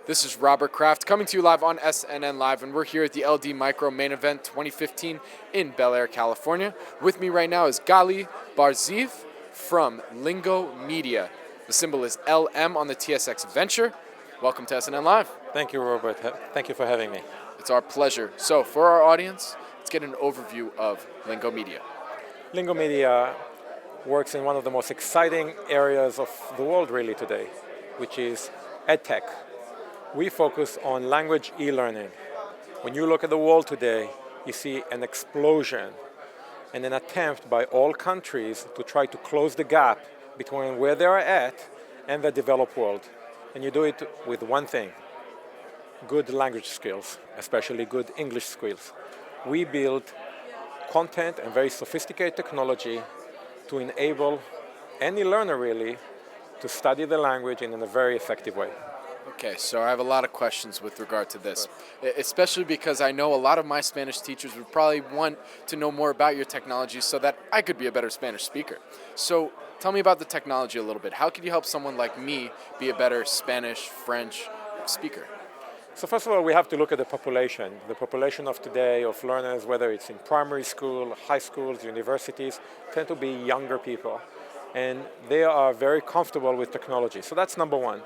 This is Robert Kraft coming to you live on SNN Live, and we're here at the LD Micro Main Event 2015 in Bel Air, California. With me right now is Gali Barziv from Lingo Media. The symbol is LM on the TSX Venture. Welcome to SNN Live. Thank you, Robert. Thank you for having me. It's our pleasure. So, for our audience, let's get an overview of Lingo Media. Lingo Media works in one of the most exciting areas of the world really today, which is EdTech. We focus on language e-learning. When you look at the world today, you see an explosion and an attempt by all countries to try to close the gap between where they are at and the developed world. And you do it with one thing: good language skills, especially good English skills. We build content and very sophisticated technology to enable any learner really to study the language in a very effective way. Okay, so I have a lot of questions with regard to this, especially because I know a lot of my Spanish teachers would probably want to know more about your technology so that I could be a better Spanish speaker. So tell me about the technology a little bit. How could you help someone like me be a better Spanish, French speaker? So first of all, we have to look at the population. The population of today of learners, whether it's in primary school, high schools, universities, tend to be younger people. And they are very comfortable with technology. So that's number one.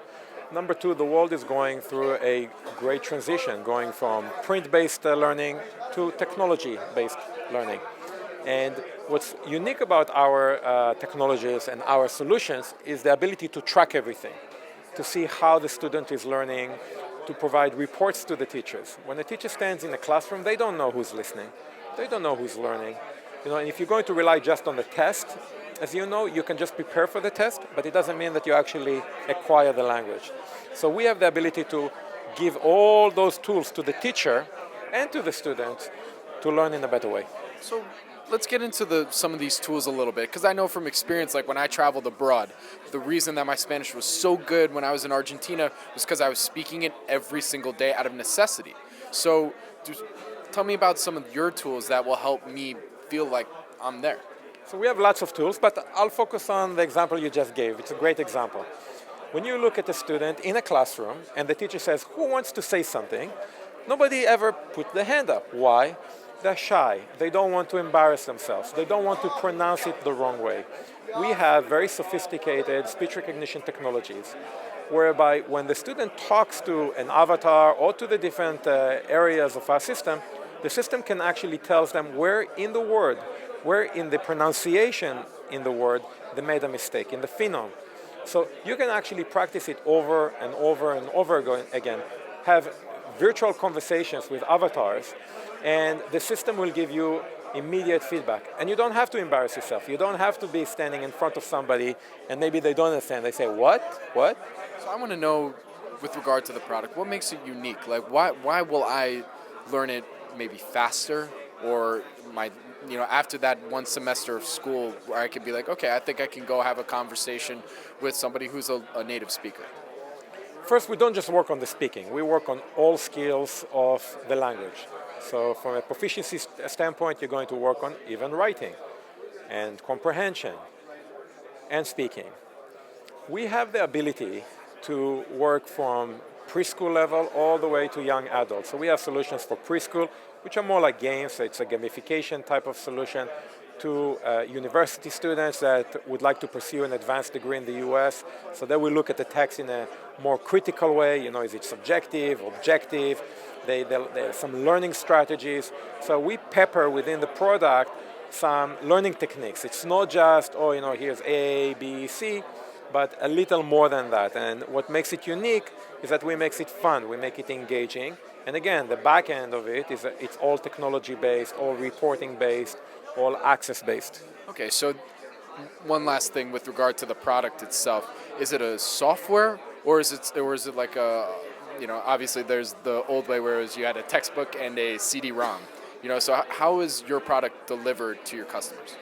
Number two, the world is going through a great transition, going from print-based learning to technology-based learning. And what's unique about our technologies and our solutions is the ability to track everything, to see how the student is learning, to provide reports to the teachers. When a teacher stands in a classroom, they don't know who's listening. They don't know who's learning. And if you're going to rely just on the test, as you know, you can just prepare for the test, but it doesn't mean that you actually acquire the language. So we have the ability to give all those tools to the teacher and to the student to learn in a better way. So let's get into some of these tools a little bit, because I know from experience, like when I traveled abroad, the reason that my Spanish was so good when I was in Argentina was because I was speaking it every single day out of necessity. So tell me about some of your tools that will help me feel like I'm there. So we have lots of tools, but I'll focus on the example you just gave. It's a great example. When you look at a student in a classroom and the teacher says, "Who wants to say something?" nobody ever put the hand up. Why? They're shy. They don't want to embarrass themselves. They don't want to pronounce it the wrong way. We have very sophisticated speech recognition technologies whereby when the student talks to an avatar or to the different areas of our system, the system can actually tell them where in the word, where in the pronunciation in the word they made a mistake, in the phenome. So you can actually practice it over and over and over again, have virtual conversations with avatars, and the system will give you immediate feedback. And you don't have to embarrass yourself. You don't have to be standing in front of somebody and maybe they don't understand. They say, "What? What?" So I want to know, with regard to the product, what makes it unique? Like, why will I learn it maybe faster, or after that one semester of school where I could be like, okay, I think I can go have a conversation with somebody who's a native speaker? First, we don't just work on the speaking. We work on all skills of the language. So from a proficiency standpoint, you're going to work on even writing and comprehension and speaking. We have the ability to work from preschool level all the way to young adults. So we have solutions for preschool, which are more like games. So it's a gamification type of solution, to university students that would like to pursue an advanced degree in the US. So then we look at the text in a more critical way. Is it subjective, objective? There are some learning strategies. So we pepper within the product some learning techniques. It's not just, here's A, B, C, but a little more than that. And what makes it unique is that we make it fun, we make it engaging. And again, the back end of it is it's all technology-based, all reporting-based, all access-based. Okay, so one last thing with regard to the product itself. Is it a software, or is it like obviously there's the old way where you had a textbook and a CD-ROM. So how is your product delivered to your customers?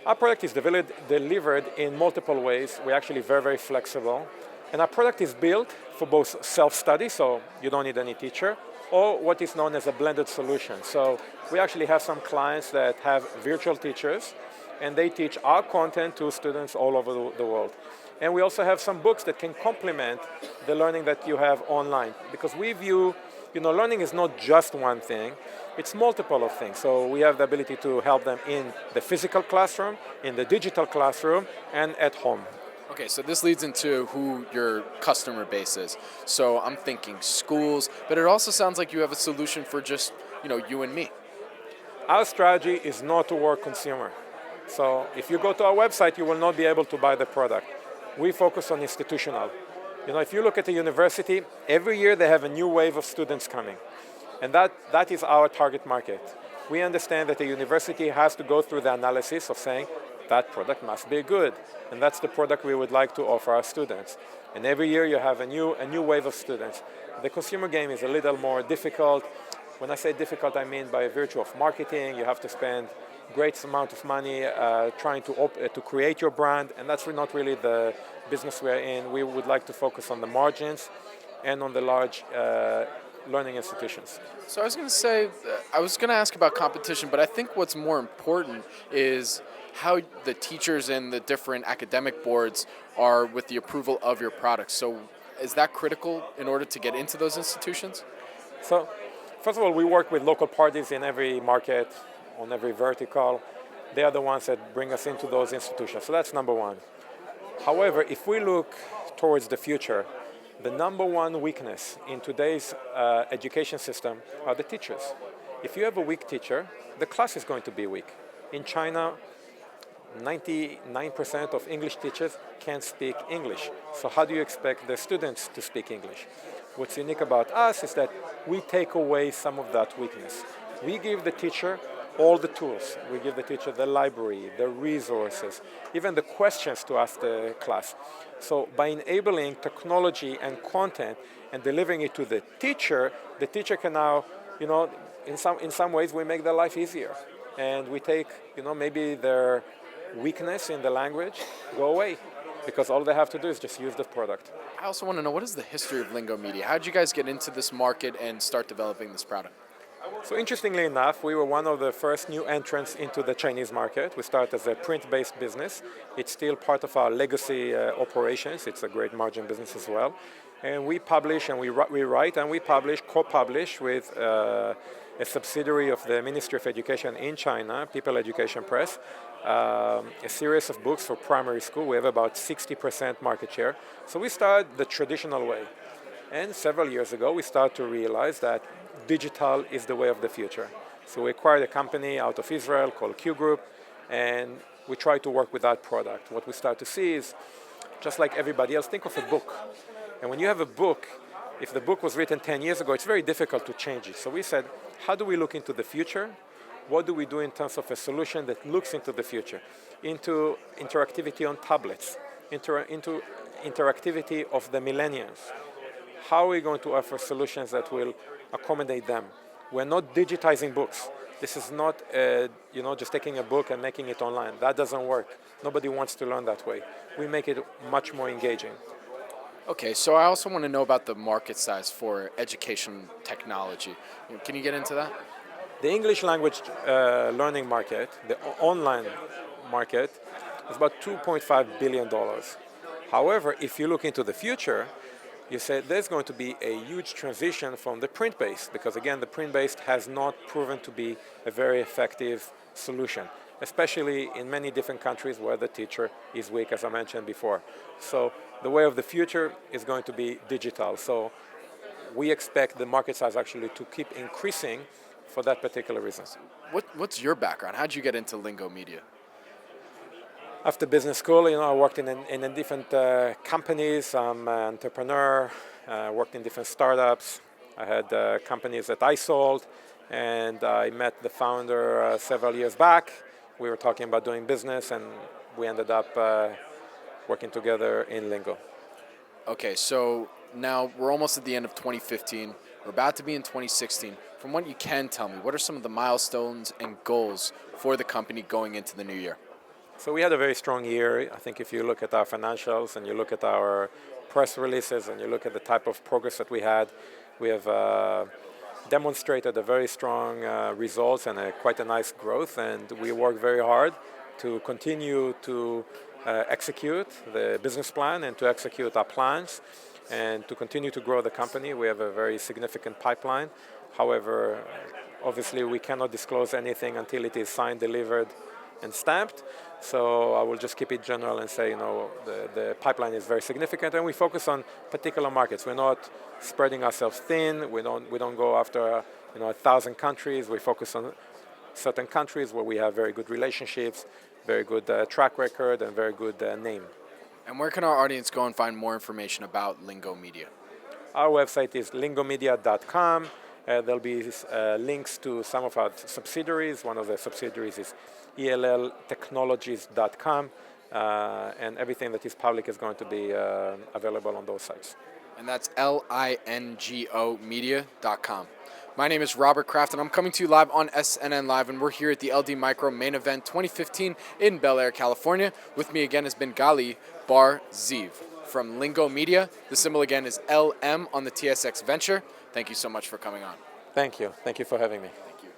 Our product is delivered in multiple ways. We're actually very, very flexible. And our product is built for both self-study, so you don't need any teacher, or what is known as a blended solution. So we actually have some clients that have virtual teachers, and they teach our content to students all over the world. And we also have some books that can complement the learning that you have online. Because we view, learning is not just one thing, it's multiple of things. So we have the ability to help them in the physical classroom, in the digital classroom, and at home. Okay, so this leads into who your customer base is. So I'm thinking schools, but it also sounds like you have a solution for just, you and me. Our strategy is not to work consumer. So if you go to our website, you will not be able to buy the product. We focus on institutional. If you look at a university, every year they have a new wave of students coming. And that is our target market. We understand that the university has to go through the analysis of saying that product must be good. And that's the product we would like to offer our students. And every year you have a new wave of students. The consumer game is a little more difficult. When I say difficult, I mean by virtue of marketing. You have to spend great amount of money trying to create your brand, and that's not really the business we're in. We would like to focus on the margins and on the large learning institutions. So I was going to ask about competition, but I think what's more important is how the teachers and the different academic boards are with the approval of your products. So is that critical in order to get into those institutions? So first of all, we work with local parties in every market, on every vertical. They are the ones that bring us into those institutions. So that's number one. However, if we look towards the future, the number one weakness in today's education system are the teachers. If you have a weak teacher, the class is going to be weak. In China, 99% of English teachers can't speak English. So how do you expect the students to speak English? What's unique about us is that we take away some of that weakness. We give the teacher all the tools. We give the teacher the library, the resources, even the questions to ask the class. So by enabling technology and content and delivering it to the teacher can now, in some ways we make their life easier. And we take, maybe their weakness in the language go away, because all they have to do is just use the product. I also want to know, what is the history of Lingo Media? How did you guys get into this market and start developing this product? So interestingly enough, we were one of the first new entrants into the Chinese market. We started as a print-based business. It's still part of our legacy operations. It's a great margin business as well. And we publish and we write and we co-publish with a subsidiary of the Ministry of Education in China, People Education Press, a series of books for primary school. We have about 60% market share. So we started the traditional way. And several years ago, we started to realize that digital is the way of the future. So we acquired a company out of Israel called Q Group, and we try to work with that product. What we start to see is, just like everybody else, think of a book. And when you have a book, if the book was written 10 years ago, it's very difficult to change it. So we said, how do we look into the future? What do we do in terms of a solution that looks into the future? Into interactivity on tablets, into interactivity of the millennials. How are we going to offer solutions that will accommodate them? We're not digitizing books. This is not just taking a book and making it online. That doesn't work. Nobody wants to learn that way. We make it much more engaging. Okay, so I also want to know about the market size for education technology. Can you get into that? The English language learning market, the online market, is about $2.5 billion. However, if you look into the future, you say there's going to be a huge transition from the print-based, because again, the print-based has not proven to be a very effective solution, especially in many different countries where the teacher is weak, as I mentioned before. So the way of the future is going to be digital. So we expect the market size actually to keep increasing for that particular reason. What's your background? How did you get into Lingo Media? After business school, I worked in different companies. I'm an entrepreneur, worked in different startups. I had companies that I sold, and I met the founder several years back. We were talking about doing business, and we ended up working together in Lingo. Okay, so now we're almost at the end of 2015. We're about to be in 2016. From what you can tell me, what are some of the milestones and goals for the company going into the new year? So we had a very strong year. I think if you look at our financials and you look at our press releases and you look at the type of progress that we had, we have demonstrated a very strong results and quite a nice growth. And we work very hard to continue to execute the business plan and to execute our plans and to continue to grow the company. We have a very significant pipeline. However, obviously we cannot disclose anything until it is signed, delivered, and stamped. So I will just keep it general and say, the pipeline is very significant, and we focus on particular markets. We're not spreading ourselves thin. We don't go after 1,000 countries. We focus on certain countries where we have very good relationships, very good track record, and very good name. And where can our audience go and find more information about Lingo Media? Our website is lingomedia.com. There'll be links to some of our subsidiaries. One of the subsidiaries is elltechnologies.com, and everything that is public is going to be available on those sites. And that's LINGO media.com. My name is Robert Kraft, and I'm coming to you live on SNN Live, and we're here at the LD Micro Main Event 2015 in Bel Air, California. With me again has been Gali Bar-Zeev from Lingo Media. The symbol again is LM on the TSX Venture. Thank you so much for coming on. Thank you. Thank you for having me. Thank you.